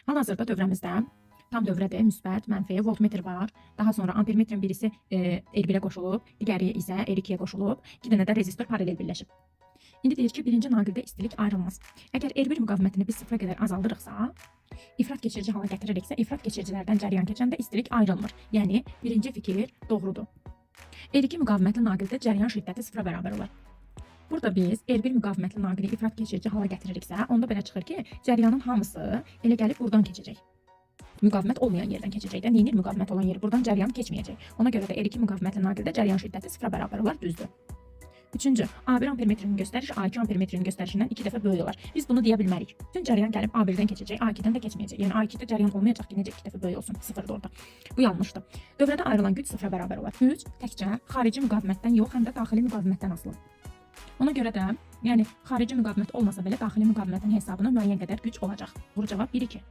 Hal-hazırda dövrəmizdə tam dövrədir, müsbət, mənfi, voltmetr var. Daha sonra ampermetrin birisi R1-ə qoşulub, digəri isə R2-yə qoşulub. 2 dənə də rezistor paralel birləşib. İndi deyir ki, birinci naqildə istilik ayrılmaz. Əgər R1 müqavimətini biz sıfıra qədər azaldırıqsa, ifrat keçirici hala gətiririksə, ifrat keçiricilərdən cəryan keçəndə istilik ayrılmır. Yəni, birinci fikir doğrudur. R2 müqavimətli naqildə cəryan şiddəti sıfıra bərabər olar. Burada biz R1 müqavimətli naqili ifrat keçirici hala gətiririksə, onda belə çıxır ki, cəryanın hamısı elə gəlib buradan keçəcək. Müqavimət olmayan yerdən keçəcək də, neyinir müqavimət olan yeri? Buradan cəryan keçməyəcək. Ona görə də R2 müqavimətli naqildə cəryan şiddəti sıfıra bərabər olar, düzdür. Üçüncü, A1 ampermetrinin göstərişi A2 ampermetrinin göstərişindən 2 dəfə böyük olar. Biz bunu deyə bilmərik. Bütün cəryan gəlib A1-dən keçəcək, A2-dən də keçməyəcək. Yəni A2-də cəryan olmayacaq ki, necə 2 dəfə böyük olsun, sıfırdır orada. Bu yanlışdır. Dövrədə ayrılan güc sıfıra bərabər olar. Güc təkcə xarici müqavimətdən yox, həm də daxili müqavimətdən asılıdır. Ona görə də, yəni xarici müqavimət olmasa belə daxili müqavimətin hesabına müəyyən qədər güc olacaq. Bu cavab 1-2.